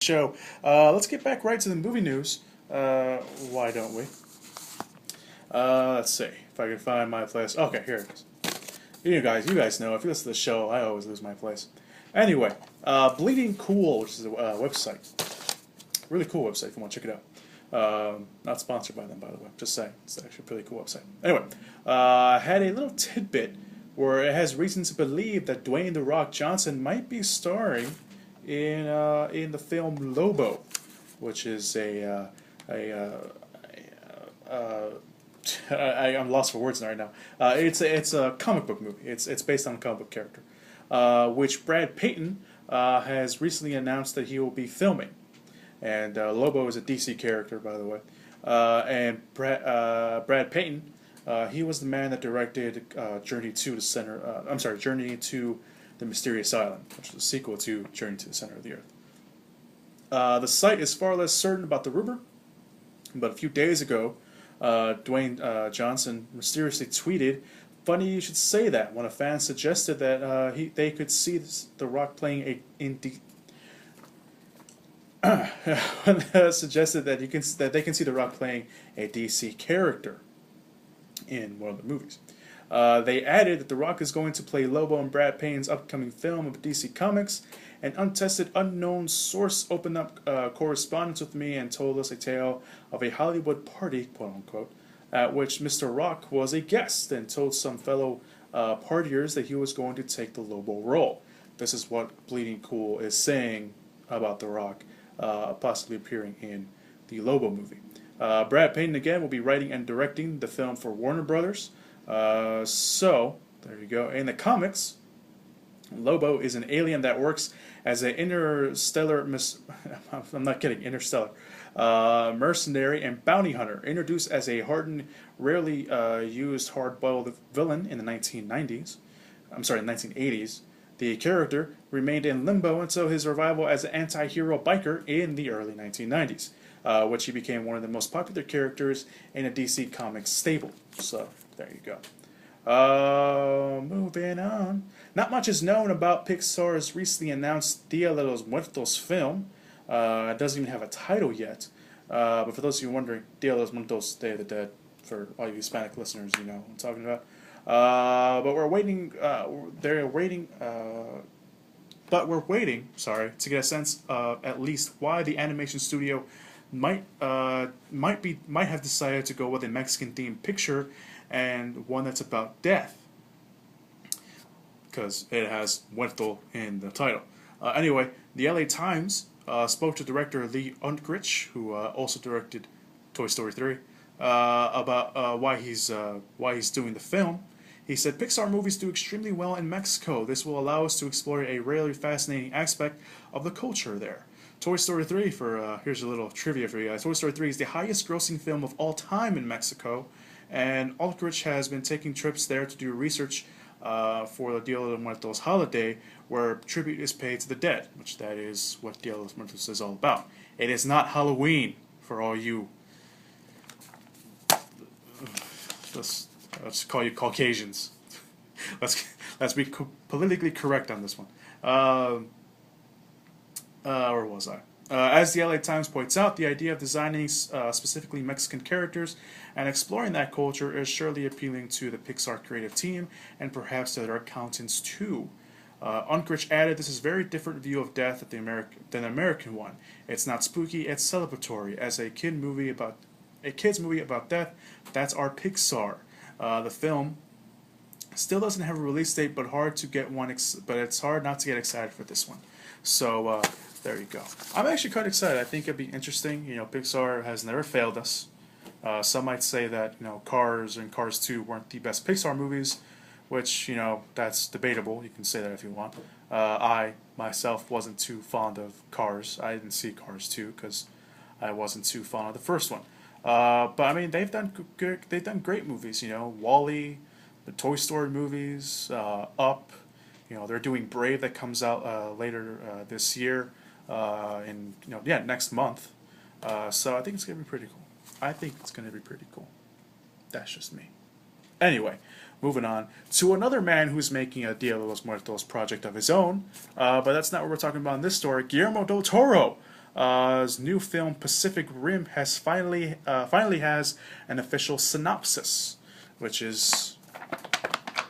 show. Let's get back right to the movie news. Why don't we? Let's see if I can find my place. Okay, here it is. You guys know if you listen to the show, I always lose my place. Anyway, Bleeding Cool, which is a website, really cool website. If you want to check it out. Not sponsored by them, by the way. Just saying, it's actually a pretty cool website. Anyway, had a little tidbit where it has reason to believe that Dwayne "The Rock" Johnson might be starring in the film Lobo, which is I'm lost for words right now. It's a comic book movie. It's based on a comic book character, which Brad Payton has recently announced that he will be filming. And Lobo is a DC character, by the way. And Brad Payton, he was the man that directed Journey to the Center. Journey to the Mysterious Island, which is a sequel to Journey to the Center of the Earth. The site is far less certain about the rumor, but a few days ago, Dwayne Johnson mysteriously tweeted, "Funny you should say that," when a fan suggested that they could see The Rock playing suggested that they can see The Rock playing a DC character in one of the movies. They added that The Rock is going to play Lobo in Brad Payton's upcoming film of DC Comics. An untested, unknown source opened up correspondence with me and told us a tale of a Hollywood party, quote-unquote, at which Mr. Rock was a guest, and told some fellow partiers that he was going to take the Lobo role. This is what Bleeding Cool is saying about The Rock possibly appearing in the Lobo movie. Brad Payton, again, will be writing and directing the film for Warner Brothers. So, there you go. In the comics, Lobo is an alien that works as an interstellar mercenary and bounty hunter. Introduced as a hardened, rarely used hard-boiled villain in the 1980s. The character remained in limbo until his revival as an anti-hero biker in the early 1990s, which he became one of the most popular characters in a DC Comics stable. So, there you go. Moving on. Not much is known about Pixar's recently announced Dia de los Muertos film. It doesn't even have a title yet. But for those of you wondering, Dia de los Muertos, Day of the Dead, for all you Hispanic listeners, you know what I'm talking about. But we're waiting. We're waiting. Sorry, to get a sense of at least why the animation studio might have decided to go with a Mexican-themed picture and one that's about death, because it has Muerto in the title. Anyway, the LA Times spoke to director Lee Unkrich, who also directed Toy Story 3, about why he's doing the film. He said, "Pixar movies do extremely well in Mexico. This will allow us to explore a rarely fascinating aspect of the culture there." Toy Story 3, here's a little trivia for you guys. Toy Story 3 is the highest grossing film of all time in Mexico, and Ulrich has been taking trips there to do research for the Dia de los Muertos holiday, where tribute is paid to the dead, which that is what Dia de los Muertos is all about. It is not Halloween, for all you, let's call you Caucasians. let's be politically correct on this one. Where was I? As the LA Times points out, the idea of designing specifically Mexican characters and exploring that culture is surely appealing to the Pixar creative team and perhaps to their accountants too. Unkrich added, "This is a very different view of death than the American one. It's not spooky, it's celebratory. As a kid's movie about death, that's our Pixar." The film still doesn't have a release date, but it's hard not to get excited for this one. So there you go. I'm actually quite excited. I think it'd be interesting. You know, Pixar has never failed us. Some might say that, you know, Cars and Cars 2 weren't the best Pixar movies, which, you know, that's debatable. You can say that if you want. I myself wasn't too fond of Cars. I didn't see Cars 2 because I wasn't too fond of the first one. But I mean, they've done great movies. You know, Wall-E, the Toy Story movies, Up. You know, they're doing Brave that comes out later this year, next month. So I think it's gonna be pretty cool. That's just me. Anyway, moving on to another man who's making a Dia de los Muertos project of his own, but that's not what we're talking about in this story. Guillermo del Toro His new film Pacific Rim has finally has an official synopsis, which is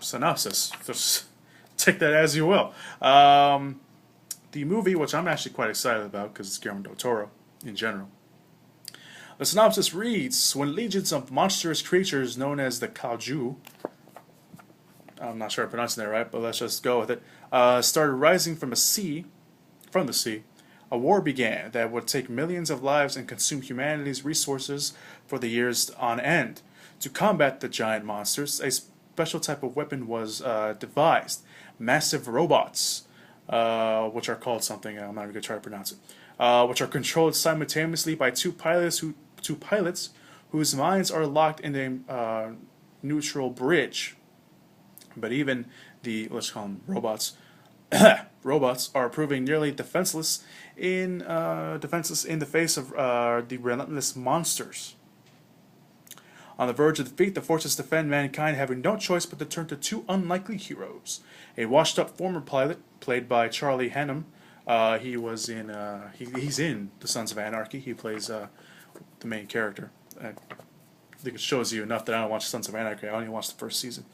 synopsis. Just take that as you will. The movie, which I'm actually quite excited about because it's Guillermo del Toro in general. The synopsis reads: when legions of monstrous creatures known as the Kaiju, I'm not sure I'm pronouncing that right, but let's just go with it, started rising from the sea, a war began that would take millions of lives and consume humanity's resources for the years on end. To combat the giant monsters, a special type of weapon was devised: massive robots, which are called something, I'm not even going to try to pronounce it, which are controlled simultaneously by two pilots whose minds are locked in a neutral bridge. But even the, let's call them robots, robots are proving nearly defenseless in the face of the relentless monsters. On the verge of defeat, the forces defend mankind, having no choice but to turn to two unlikely heroes: a washed-up former pilot played by Charlie Hunnam. He's in The Sons of Anarchy. He plays the main character. I think it shows you enough that I don't watch Sons of Anarchy. I only watched the first season.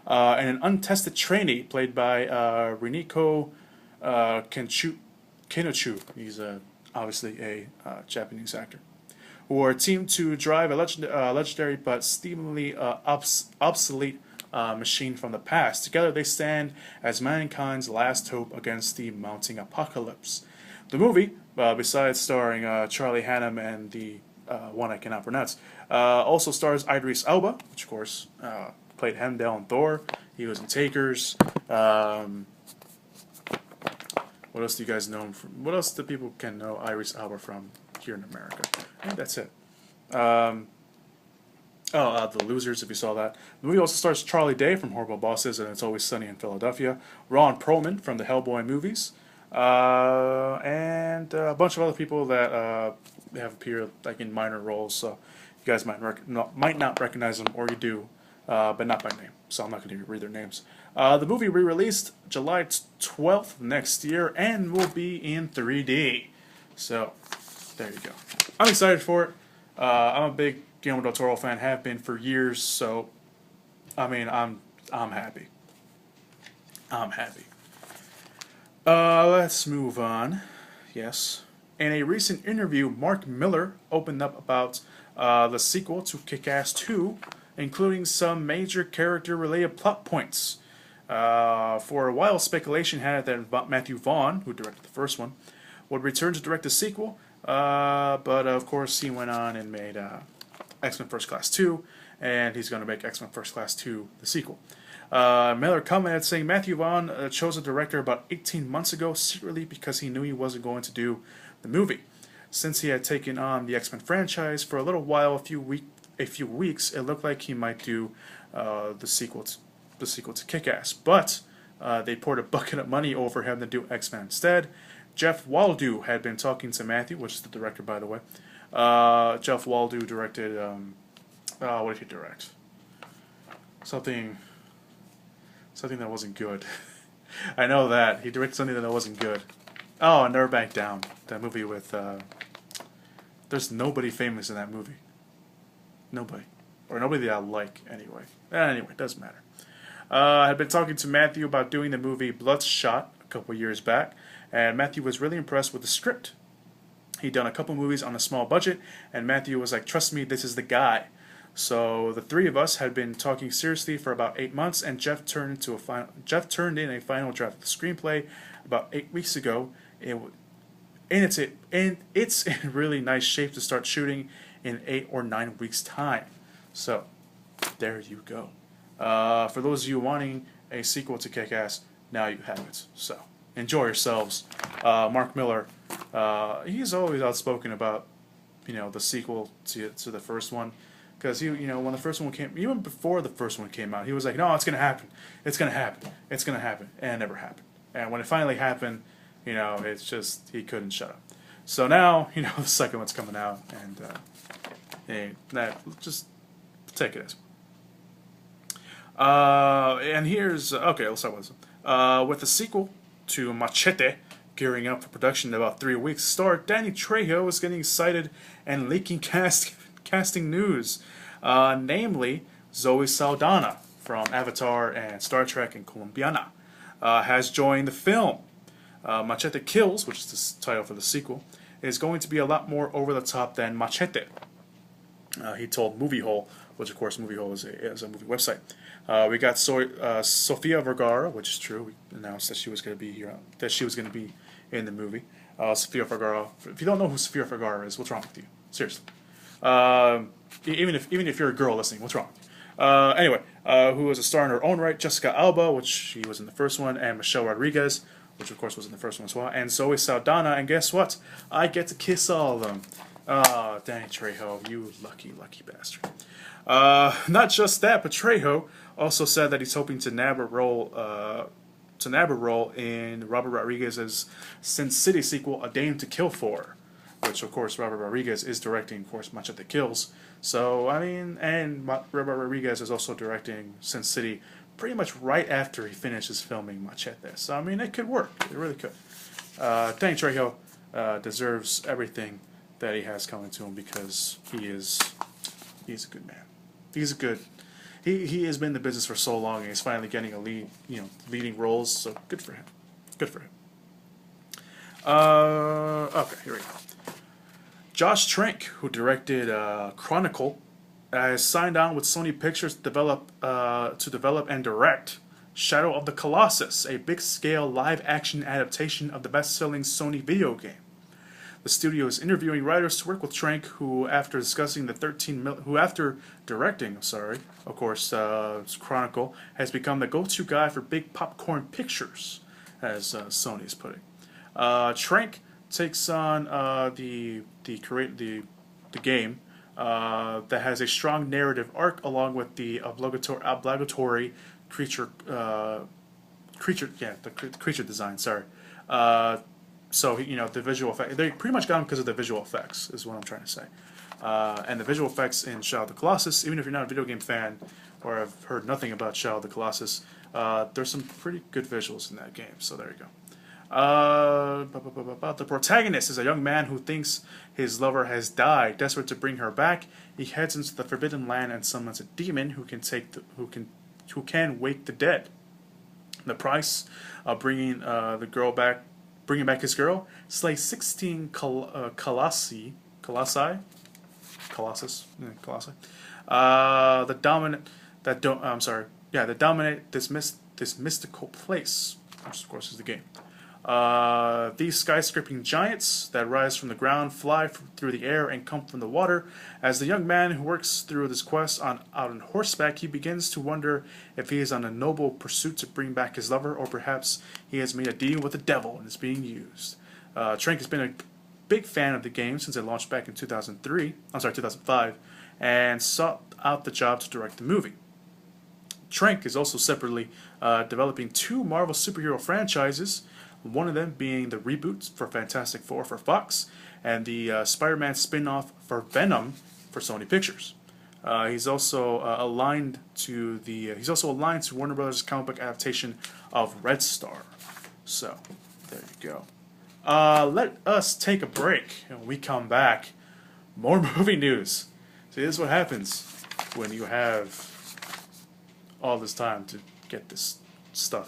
And an untested trainee played by Riniko Kenochu. He's obviously a Japanese actor. Who are teamed to drive a legendary but steamingly obsolete machine from the past. Together they stand as mankind's last hope against the mounting apocalypse. The movie, besides starring Charlie Hunnam and the one I cannot pronounce, also stars Idris Elba, which of course played Heimdall in Thor. He was in Takers. What else do you guys know him from? What else do people can know Idris Elba from here in America? I think that's it. The Losers, if you saw that. The movie also stars Charlie Day from Horrible Bosses and It's Always Sunny in Philadelphia, Ron Perlman from the Hellboy movies, and a bunch of other people that have appeared like in minor roles. So you guys might not recognize them, or you do, but not by name. So I'm not going to read their names. The movie re-released July 12th next year and will be in 3D. So there you go. I'm excited for it. I'm a big Guillermo del Toro fan, have been for years, so I mean, I'm happy. I'm happy. Let's move on. Yes. In a recent interview, Mark Miller opened up about the sequel to Kick-Ass 2, including some major character-related plot points. For a while, speculation had it that Matthew Vaughn, who directed the first one, would return to direct the sequel, but of course he went on and made X-Men First Class 2, and he's going to make X-Men First Class 2 the sequel. Miller commented saying Matthew Vaughn chose a director about 18 months ago secretly because he knew he wasn't going to do the movie. Since he had taken on the X-Men franchise for a little while, a few weeks, it looked like he might do the sequel to Kick-Ass, but they poured a bucket of money over him to do X-Men instead. Jeff Waldo had been talking to Matthew, which is the director, by the way. Jeff Waldo directed, what did he direct? Something that wasn't good. I know that. He directed something that wasn't good. Oh, Never Back Down. That movie with, there's nobody famous in that movie. Nobody. Or nobody that I like, anyway. Anyway, doesn't matter. I had been talking to Matthew about doing the movie Bloodshot a couple years back, and Matthew was really impressed with the script. He'd done a couple movies on a small budget, and Matthew was like, trust me, this is the guy. So the three of us had been talking seriously for about 8 months, and Jeff turned in a final draft of the screenplay about 8 weeks ago. It's in really nice shape to start shooting in 8 or 9 weeks' time. So there you go. For those of you wanting a sequel to Kick-Ass, now you have it. So enjoy yourselves. Mark Miller, he's always outspoken about, the sequel to the first one, because when the first one came, even before the first one came out, he was like, no, it's gonna happen, it's gonna happen, it's gonna happen, and it never happened. And when it finally happened, it's just he couldn't shut up. So now, the second one's coming out, and just take it as. And here's okay. Let's start with this. With the sequel to Machete, gearing up for production in about 3 weeks, star Danny Trejo is getting excited and leaking casting news. Namely, Zoe Saldana from Avatar and Star Trek and Colombiana has joined the film. Machete Kills, which is the title for the sequel, is going to be a lot more over the top than Machete. He told Movie Hole, which of course Movie Hole is a movie website. We got Sofia Vergara, which is true. We announced that she was going to be here, that she was going to be in the movie. Sofia Vergara. If you don't know who Sofia Vergara is, what's wrong with you? Seriously. Even if you're a girl listening, what's wrong with you? Anyway, who was a star in her own right, Jessica Alba, which she was in the first one, and Michelle Rodriguez, which of course was in the first one as well, and Zoe Saldana, and guess what? I get to kiss all of them. Danny Trejo, you lucky bastard. Not just that, but Trejo also said that he's hoping to nab a role in Robert Rodriguez's Sin City sequel, A Dame to Kill For, which of course Robert Rodriguez is directing, of course, Machete Kills. So I mean, and Robert Rodriguez is also directing Sin City pretty much right after he finishes filming Machete. So I mean, it could work. It really could. Danny Trejo deserves everything that he has coming to him because he's a good man. He's a good. He has been in the business for so long, and he's finally getting a leading roles. So good for him. Good for him. Okay, here we go. Josh Trank, who directed Chronicle, has signed on with Sony Pictures to develop and direct Shadow of the Colossus, a big-scale live-action adaptation of the best-selling Sony video game. The studio is interviewing writers to work with Trank, who, after directing, of course, Chronicle, has become the go-to guy for big popcorn pictures, as Sony is putting. Trank takes on the game that has a strong narrative arc, along with the obligatory creature design. So the visual effects, they pretty much got him because of the visual effects, is what I'm trying to say. And the visual effects in Shadow of the Colossus, even if you're not a video game fan or have heard nothing about Shadow of the Colossus, there's some pretty good visuals in that game. So there you go. The protagonist is a young man who thinks his lover has died. Desperate to bring her back, he heads into the Forbidden Land and summons a demon who can wake the dead. The price of bringing back his girl, slay 16 Colossus. That dominate this mystical place, which of course is the game. These skyscraping giants that rise from the ground fly through the air and come from the water. As the young man who works through this quest out on horseback, he begins to wonder if he is on a noble pursuit to bring back his lover, or perhaps he has made a deal with the devil and is being used. Trank has been a big fan of the game since it launched back in 2005, and sought out the job to direct the movie. Trank is also separately developing 2 Marvel superhero franchises, one of them being the reboot for Fantastic Four for Fox, and the Spider-Man spin-off for Venom for Sony Pictures. He's also aligned to Warner Brothers' comic book adaptation of Red Star. So there you go. Let us take a break, and when we come back, more movie news. See, this is what happens when you have all this time to get this stuff.